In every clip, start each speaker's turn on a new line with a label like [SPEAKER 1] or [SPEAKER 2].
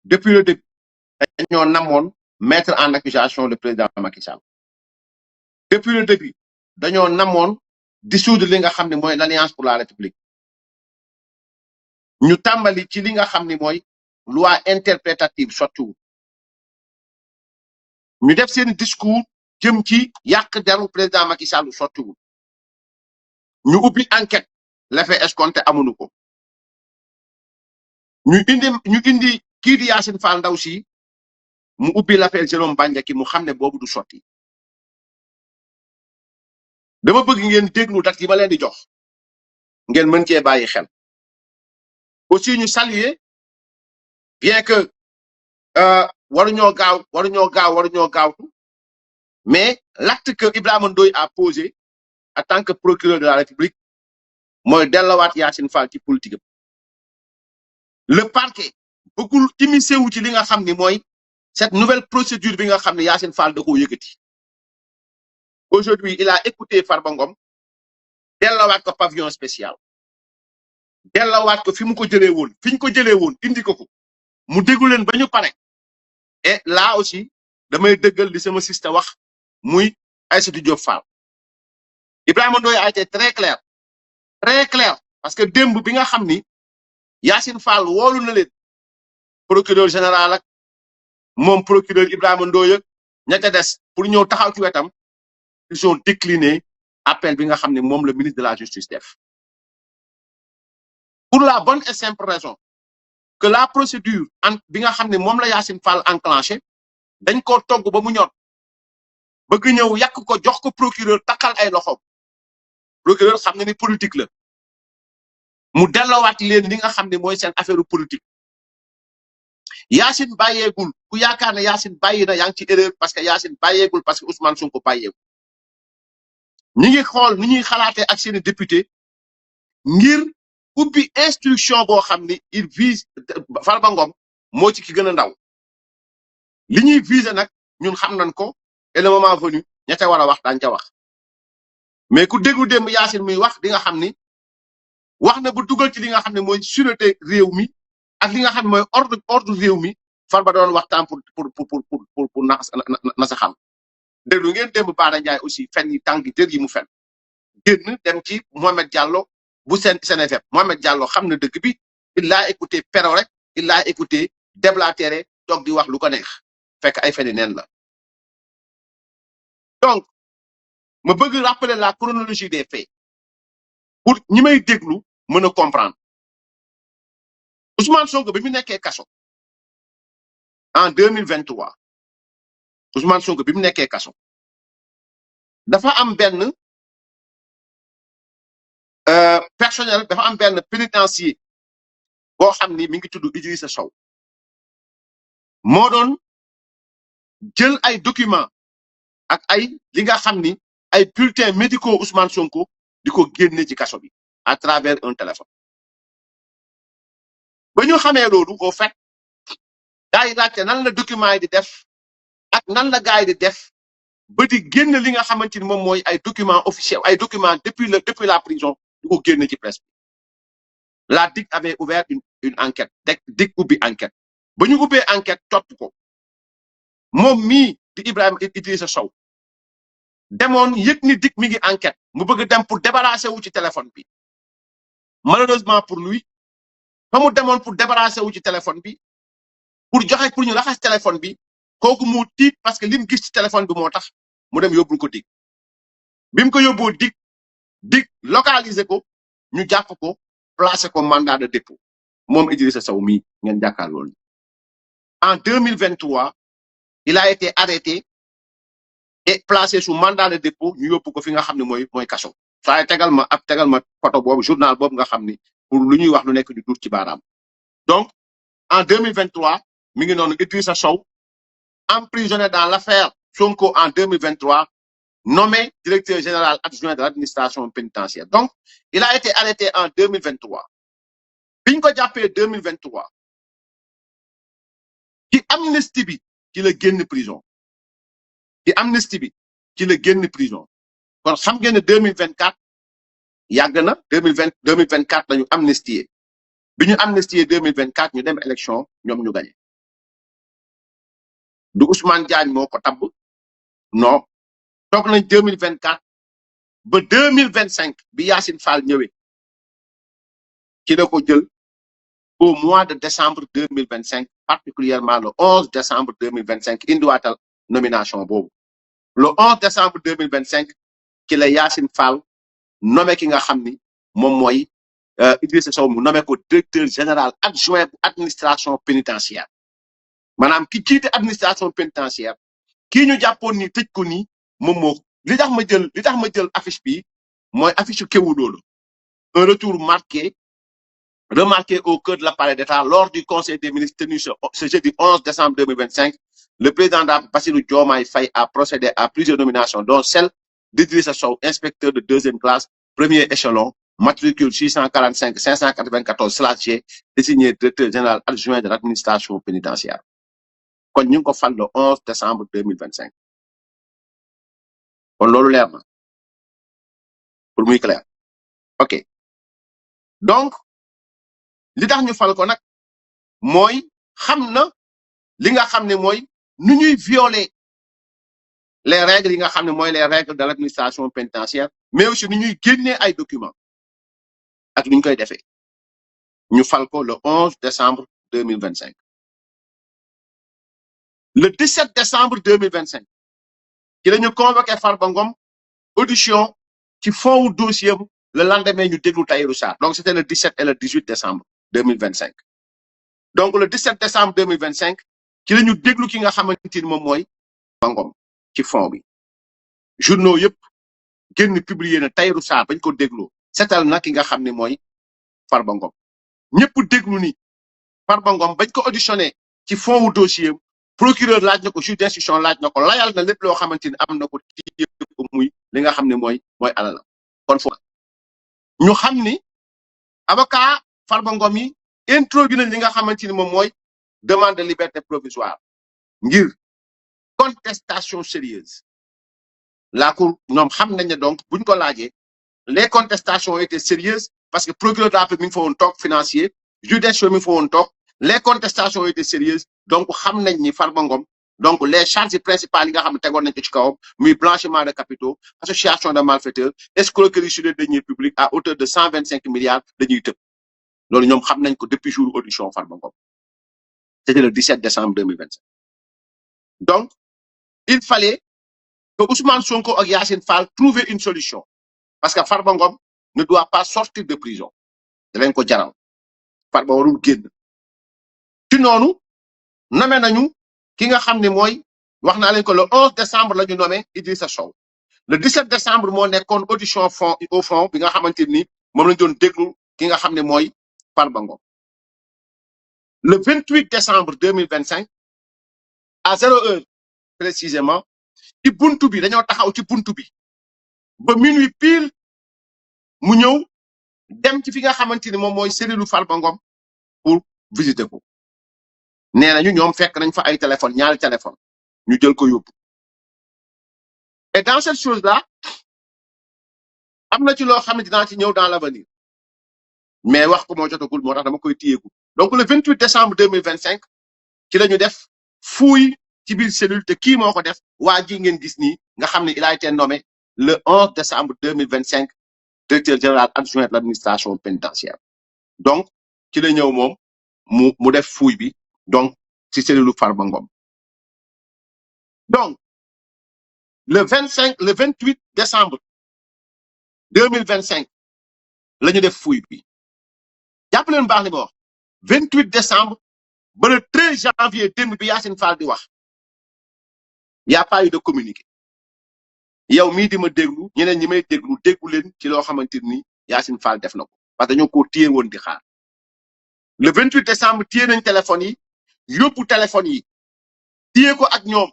[SPEAKER 1] depuis le début dañoo namoon mettre en accusation le président Macky Sall depuis le début dañoo namoon dissoudre li nga xam ne mooy l'Alliance pour la République ñu tàmbali ci li nga xam ne mooy loi interprétative sottiwul ñu def seen discours jëm ci yàq deru président Macky Sall sottiwul ñu ubbi enquête l'effet escompté amuñu ko ñu indi kii di Yacine Fall Ndaw si mu ubbi l'affaire Jérôme Bandiaky mu xam ne boobu du sotti dama bëgg ngeen déglu dat yi ma leen di jox ngeen mën cee bàyyi xel aussi ñu saluer bien que waruñoo gaawtu mais l'acte que Ibrahima Ndoye a posé en tant que procureur de la République mooy dellowaat Yacine Fall ci politique le parquet bëggul immiscé wu ci li nga xam ni mooy cette nouvelle procédure bi nga xam ne Yacine Fall da koo yëkkati aujourd'hui il a écouté Farba Ngom dellowaat ko pavillon spécial dellowaat ko fi mu ko jëlee woon fi ñu ko jëlee woon indi ko mu déglu leen ba ñu pare et là aussi damay dëggal li sama sista wax muy Aïssatou Diop Fall Ibrahima Ndoye a été très clair parce que démb bi nga xam ni Yacine Fall woolu na leen procureur général ak moom procureur Ibrahima Ndoye ña ca des pour ñëw taxaw ci wetam ils ont décliné appel bi nga xam ne moom le ministre de la justice def pour la bonne et simple raison que la procédure bi nga xam ne moom la Yacine Fall enclenché dañ koo togg ba mu ñor bëgg ñëw yàq ko jox ko procureur takkal ay loxoom procureur xam ne ni politique la mu delloowaat leen li nga xam ne mooy seen affaire politique Yacine bàyyeegul ku yaakaar ne Yacine bàyyi na yaa ngi ci erreur parce que Yacine bàyyeegul parce que Ousmane Sonko bàyyeegul ñi ngi xool ni ñuy xalaatee ak seeni député ngir ubbi instruction boo xam ni il vise Farba Ngom moo ci ki gën a ndaw li ñuy viser nag ñun xam nañ ko et le moment venu ña ca war a wax daañu ca wax mais ku déglu démb Yacine muy wax di nga xam ni wax na bu dugal ci li nga xam ne mooy sûreté réew mi ak li nga xam ne mooy ordre réew mi Farba doon waxtaan pour na sa xam déglu ngeen démb Bara Ndiaye aussi fen yi tànk jër yi mu fen génn dem ci Mohamed Diallo bu Seneweb Mohamed Diallo xam na dëgg bi il l'a écouté pero rek il l'a écouté déblatéré toog di wax lu ko neex fekk ay feni neen la donc ma bëgg rappeler la chronologie des faits pour ñi may déglu mën a comprendre Ousmane Sonko bi mu nekkee kaso en 2023 Ousmane Sonko bi mu nekkee kaso dafa am benn personnel dafa am benn pénitencier boo xam ni mi ngi tudd Idrissa Sow moo doon jël ay documents ak ay li nga xam ni ay bulletins médicaux Ousmane Sonko di ko génne ci kaso bi à travers un téléphone ba ñu xamee loolu au fait gars yi laajte nan la documents yi di def ak nan la gars yi di def ba di génn li nga xamante ni moom mooy ay documents officiels ay documents depuis la prison di ko génne ci presse bi la DIC avait ouvert une enquête DIC ubbi enquête ba ñu ubbee enquête topp ko moom mii di Ibrahima Idrissa Sow demoon yëg ni DIC mi ngi enquête mu bëgg dem pour débarrasser wu ci téléphone bi malheureusement pour lui fa mu demoon pour débarrasser wu ci téléphone bi pour ñu raxas téléphone bi kooku mu tiit parce que lim gis ci téléphone bi moo tax mu dem yóbbul ko DIC bi mu ko yóbboo DIC localiser ko ñu jàpp ko placer ko mandat de dépôt moom Idrissa Sow mii ngeen jàkkaarloo en 2023 il a été arrêté et placé sous mandat de dépôt ñu yóbbu ko fi nga xam ne mooy kaso saa tegal ma photo boobu journal boobu nga xam ni pour lu ñuy wax lu nekk di dur ci baaraam donc en 2023 mi ngi noonu Idrissa Sow emprisonné dans l'affaire Sonko en 2023 nommé directeur général adjoint de l'administration pénitentiaire donc il a été arrêté en 2023 biñ ko jàppee 2023 ci amnistie bi ci la génn prison ci amnistie bi ci la génn prison kon xam ngeen ne 2024 yàgg na 2024 lañu amnistier bi ñu amnistier 2024 ñu dem élection ñoom ñu gagné du Ousmane Diagne moo ko tabb non toog nañ 2024 ba 2025 bi Yacine Fall ñëwee ci la ko jël au mois de décembre 2025 particulièrement le 11 décembre 2025 indiwaatal nomination boobu le 11 décembre 2025 ci la Yacine Fall nommé ki nga xam ni moom mooy Idrissa Sow mu nommé ko directeur général adjoint bu administration pénitentiaire maanaam ki jiite administration pénitentiaire kii ñu jàppoon ni tëj ko nii moom moo li tax ma jël affiche bi mooy affiche su Kewoulo la un retour remarqué au cœur de l'appareil d'État lors du Conseil des ministres tenu ce jeudi 11 décembre 2025. Le président Bassirou Diomaye Faye a procédé à plusieurs nominations, dont celle d'Idrissa Sow, inspecteur de deuxième classe, premier échelon, matricule 645-594/G, désigné directeur général adjoint de l'administration pénitentiaire. Kon ñu ngi ko fal le 11 décembre 2025. Kon loolu leer na pour muy clair. OK. Donc li tax ñu fal ko nag mooy xam na li nga xam ne mooy nu ñuy violer les règles yi nga xam ne mooy les règles de l'administration pénitentiaire mais aussi nu ñuy génnee ay documents ak nu ñu koy defee ñu fal ko le 11 décembre 2025. Le 17 décembre 2025 ci la ñu convoqué Farba Ngom audition ci fond wu dossier le lendemain ñu déglu Tahirou Sarr donc c'était le 17 et le 18 décembre 2025. Donc le 17 décembre 2025 ci la ñu déglu ki nga xamante ni moom mooy Farba Ngom ci fond bi journaux yëpp génn publier na Tahirou Sarr bañ ko dégloo setal na ki nga xam ne mooy Farba Ngom ñëpp déglu ni Farba Ngom bañ ko auditionné ci fond wu dossier procureur laaj na ko juge d'instruction laaj na ko layal na lépp loo xamante ni am na ko ci ko muy li nga xam ne mooy alala kon foofu ñu xam ni avocat Farba Ngom yi introduit nañ li nga xamante ni moom mooy demande de liberté provisoire ngir contestation sérieuse la cour ñoom xam nañ ne donc buñ ko laajee les contestations étaient sérieuses parce que procureur de la République mi ngi fa woon toog financier juge d'instruction mi ngi fa woon toog les contestations étaient sérieuses donc xam nañ ni Farba Ngom donc les charges principales yi nga xam ne tegoon nañ ko ci kawam muy blanchiment de capitaux association de malfaiteurs escroquerie sur les deniers publics à hauteur de 125 milliards dañuy tëb loolu ñoom xam nañ ko depuis jour audition Farba Ngom c'était le 17 décembre 2025. Donc il fallait que Ousmane Sonko ak Yacine Fall trouver une solution parce que Farba Ngom ne doit pas sortir de prison da leen ko jaral Farba warul génn ci noonu nommé nañu ki nga xam ne mooy wax naa leen ko le 11 décembre la ñu nommé Idrissa Sow le 17 décembre moo nekkoon audition fond au fond bi nga xamante ni moom lañ doon déglu ki nga xam ne mooy Farba Ngom le 28 décembre 2025 à 0h précisément ci buntu bi dañoo taxaw ci buntu bi ba minuit pile mu ñëw dem ci fi nga xamante ni moom mooy cellule Farba Ngom pour visiter ko nee nañu ñoom fekk nañ fa ay téléphone ñaari téléphone ñu jël ko yóbbu et dans cette chose là am na ci loo xam ne dinaa ci ñëw dans l'avenir mais wax ko moo jotagul moo tax dama koy téyeegu donc le 28 décembre 2025 ci la ñu def fouille ci biir cellule te kii moo ko def waa ji ngeen gis nii nga xam ne il a été nommé le 11 décembre 2025 directeur général adjoint de l'administration pénitentiaire donc ci la ñëw moom mu def fouille bi donc ci cellule Farba Ngom donc le 28 décembre 2025 la ñu def fouille bi jàpp leen baax li ma wax 28 décembre ba le 13 janvier démb bi Yacine Fall di wax y a pas eu de communiqué yow mii di ma déglu ñeneen ñi may déglu leen ci loo xamante ni Yacine Fall def na ko parce que dañoo ko téye woon di xaar le 28 décembre téye nañ téléphone yi yóbbu téléphone yi téye ko ak ñoom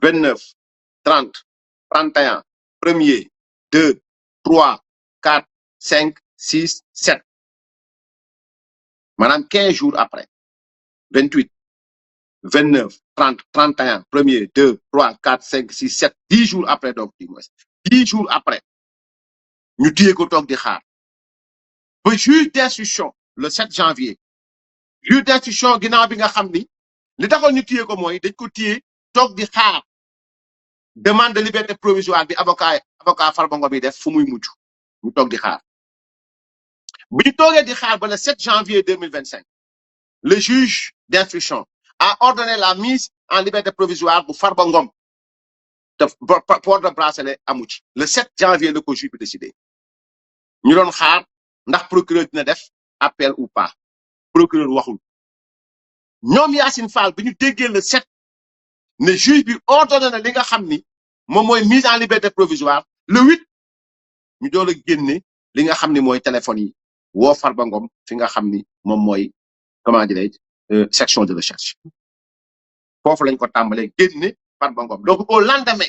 [SPEAKER 1] 29 30 31 1er 2 3 4 5 6 7 maanaam 15 jours après 28 29 30 31 1er 2 3 4 5 6 7 10 jours après donc 10 jours après ñu téye ko toog di xaar ba juge d'instruction le 7 janvier juge d'instruction ginnaaw bi nga xam ni li taxoon ñu téye ko mooy dañ ko téye toog di xaar demande de liberté provisoire bi avocat Farba Ngom yi def fu muy mujj ñu toog di xaar bi ñu toogee di xaar ba le 7 janvier 2025 le juge d'instruction a ordonné la mise en liberté provisoire bu Farba Ngom te port de bracelet amu ci le 7 janvier le ko juge bi décidé ñu doon xaar ndax procureur dina def appel ou pas procureur waxul ñoom Yacine Fall bi ñu déggee le 7 ne juge bi ordonné na li nga xam ni moom mooy mise en liberté provisoire le 8 ñu doon a génne li nga xam ni mooy téléphone yi woo Farba Ngom fi nga xam ni moom mooy comment dirais-je section de recherche foofu lañ ko tàmbalee génne Farba Ngom donc au lendemain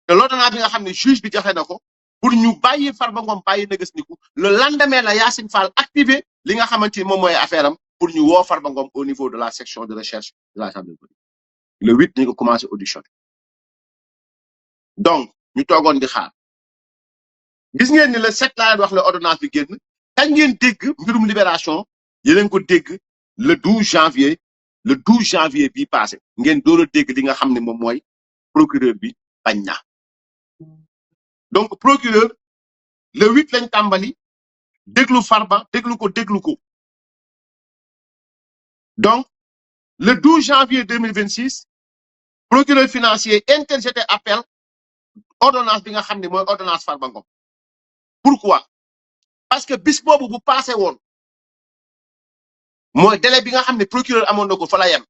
[SPEAKER 1] te l'ordonnance bi nga xam ne juge bi joxe na ko pour ñu bàyyi Farba Ngom bàyyi nëgës niku le lendemain la Yacine Fall activé li nga xamante ni moom mooy affaire am pour ñu woo Farba Ngom au niveau de la section de recherche de la gendarmerie le 8 ñu ko commencé auditionner donc ñu toogoon di xaar gis ngeen ni le 7 laa leen wax la ordonnance bi génn kañ ngeen dégg mbirum libération yeneen ko dégg le 12 janvier bii passé ngeen door a dégg li nga xam ne moom mooy procureur bi bañ na donc procureur le 8 lañ tàmbali déglu Farba déglu ko donc le 12 janvier 2026 procureur financier interjeté appel ordonnance bi nga xam ne mooy ordonnance Farba Ngom pourquoi parce que bis boobu bu passé woon mooy délai bi nga xam ne procureur amoon na ko fa la yem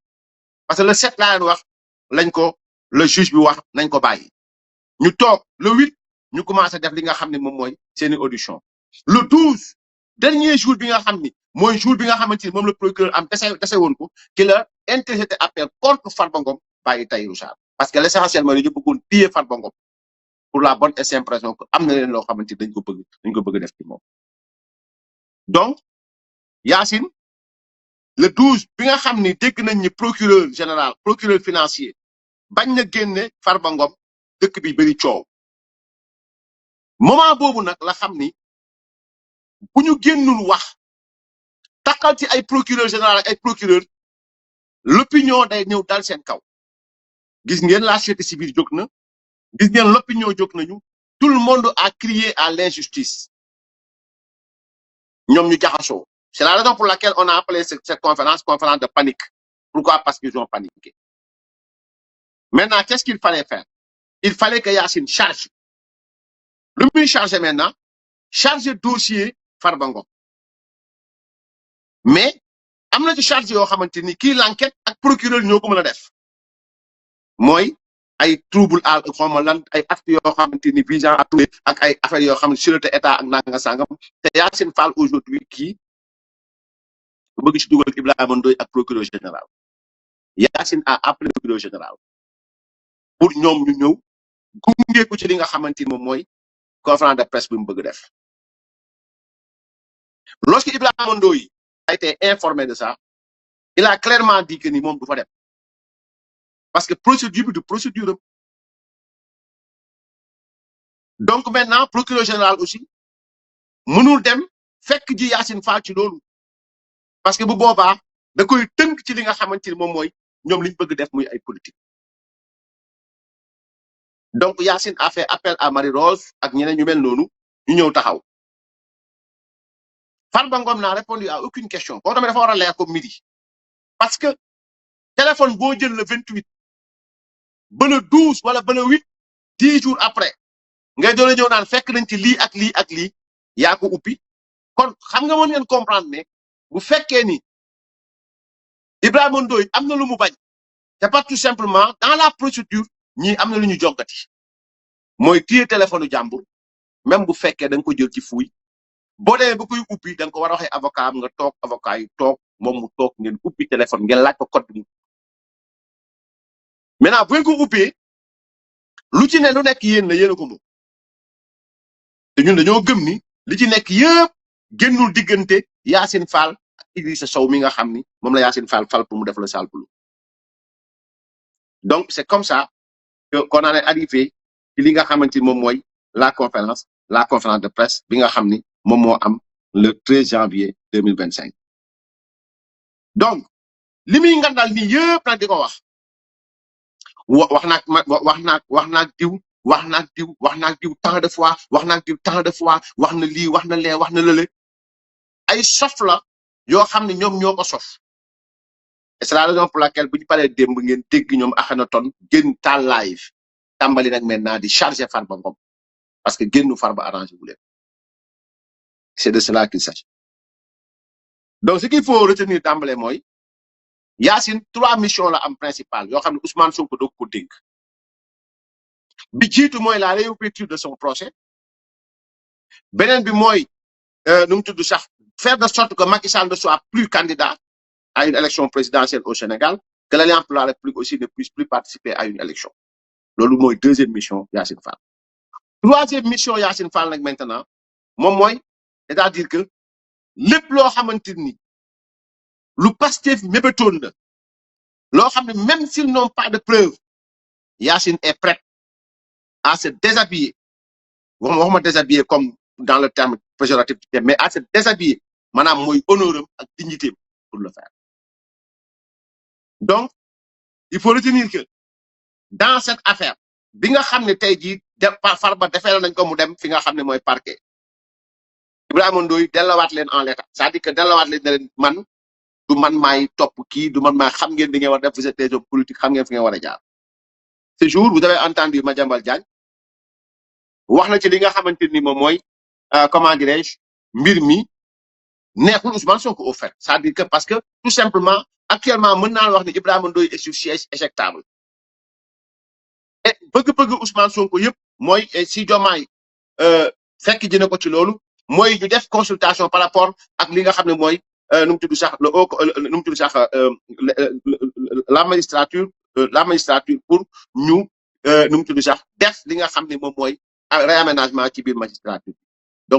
[SPEAKER 1] parce que le 7 laa leen wax lañ ko le juge bi wax nañ ko bàyyi ñu toog le 8 ñu commencé def li nga xam ne moom mooy seeni audition le 12 dernier jour bi nga xam ni mooy jour bi nga xamante ni moom le procureur am dese woon ko ki la interjeté appel contre Farba Ngom bàyyi Tahirou Sarr parce que l'essentiel mooy dañu bëggoon téye Farba Ngom pour la bonne et simple raison que am na leen loo xamante ni dañ ko bëgg def ci moom donc Yacine le 12 bi nga xam ni dégg nañ ni procureur financier bañ na génne Farba Ngom dëkk bi bëri coow moment boobu nag la xam ni bu ñu génnul wax takkal ci ay procureur général ak ay procureur l'opinion day ñëw dal seen kaw gis ngeen la société civile jóg na gis ngeen l'opinion jóg nañu tout le monde a crié à l'injustice ñoom ñu jaxasoo c'est la raison pour laquelle on a appelé cette conférence de panique pourquoi parce qu'ils ont paniqué maintenant qu'est-ce qu'il fallait faire il fallait que Yacine charge lu muy charger maintenant charger dossier Farba Ngom mais am na ci charge yoo xamante ni kii l'enquête ak procureur ñoo ko mën a def mooy ay trouble à xawma lan ay actes yoo xamante ni visant à trouver ak ay affaires yoo xam ne sûreté état ak nanga sangam te Yacine Fall aujourd'hui kii bëgg ci dugal Ibrahima Ndoye ak procureur général Yacine a appelé procureur général pour ñoom ñu ñëw gunge ko ci li nga xamante ni moom mooy conférence de presse bi mu bëgg def lorsque Ibrahima Ndoye a été informé de ça il a clairement dit que ni moom du fa dem parce que procédure bi du procédure am donc maintenant procureur général aussi mënul dem fekk ji Yacine Fall ci loolu parce que bu boobaa da koy tënk ci li nga xamante ni moom mooy ñoom liñ bëgg def muy ay politique donc Yacine a fait appel à Marie-Rose ak ñeneen ñu mel noonu ñu ñëw taxaw Farba Ngom n'a répondu à aucune question boo tamit dafa war a leer comme midi parce que téléphone boo jël le 28 ba le 12 wala ba le 8 10 jours après ngay doon ñëw naan fekk nañ ci lii ak lii ak lii yaa ko uppi kon xam nga mën ngeen comprendre ne bu fekkee ni Ibrahima Ndoye am na lu mu bañ c'est pas tout simplement dans la procédure ñii am na lu ñu joggati mooy téye téléphone jàmbur même bu fekkee da nga ko jël ci fuuy boo demee ba koy uppi da nga ko war a waxee avocat am nga toog avocat yi toog moom mu toog ngeen uppi téléphone ngeen laaj ko code bi maintenant bu ngeen ko uppee lu ci ne lu nekk yéen la yéen a ko moom te ñun dañoo gëm ni li ci nekk yëpp génnul diggante Yacine Fall ak Idrissa Sow mi nga xam ni moom la Yacine Fall fal pour mu def le sale boulot donc c'est comme ça que qu'on en est arrivé ci li nga xamante ni moom mooy la conférence de presse bi nga xam ni moom moo am le 13 janvier 2025 donc li muy ngandal nii yëpp nag di ko wax wax naag diw tant de fois wax naag diw tant de fois wax na lii wax na lee wax na lële ay sof la yoo xam ne ñoom ñoo ko sof et c'est la raison pour laquelle bu ñu paree démb ngeen dégg ñoom Akhenaton génn taal live tàmbali nag maintenant di charger Farba Ngom parce que génnu Farba arrangé wu leen c'est de cela qu'il s'agit donc ce qu'il faut retenir d'emblée mooy Yacine 3 missions la am principale yoo xam ne Ousmane Sonko doog ko dénk bi jiitu mooy la réouverture de son procès beneen bi mooy nu mu tudd sax faire de sorte que Macky Sall ne soit plus candidat à une élection présidentielle au Sénégal que l'Alliance pour la République aussi ne puisse plus participer à une élection loolu mooy deuxième mission Yacine Fall troisième mission Yacine Fall nag maintenant moom mooy c'est-à-dire que lépp loo xamante ni lu Pastef mébétoon la loo xam ne même s'ils n'ont pas de preuves Yacine est prêt à se déshabiller waxuma déshabiller comme dans le terme péjoratif mais à se déshabiller maanaam mooy honneur ak dignité pour le faire donc il faut retenir que dans cette affaire bi nga xam ne tey jii Farba defee nañ ko mu dem fi nga xam ne mooy parquet Ibrahima Ndoye dellawaat leen en l'état c'est-à-dire que dellawaat leen ne leen man du man maay topp kii du man maay xam ngeen di ngeen war def vous êtes des hommes politiques xam ngeen fi ngeen war a jaar ce jour vous avez entendu Madiambal Diagne wax na ci li nga xamante ni moom mooy comment dirais-je mbir mi neexul Ousmane Sonko au fait c'est-à-dire que parce que tout simplement actuellement mën naa wax ne Ibrahima Ndoye est sur siège éjectable et bëgg-bëgg Ousmane Sonko yëpp mooy si Diomaye fekk dina ko ci loolu mooy ñu def consultation par rapport ak li nga xam ne mooy nu mu tudd sax nu mu tudd sax la magistrature pour ñu nu mu tudd sax def li nga xam ne moom mooy réaménagement ci biir magistrature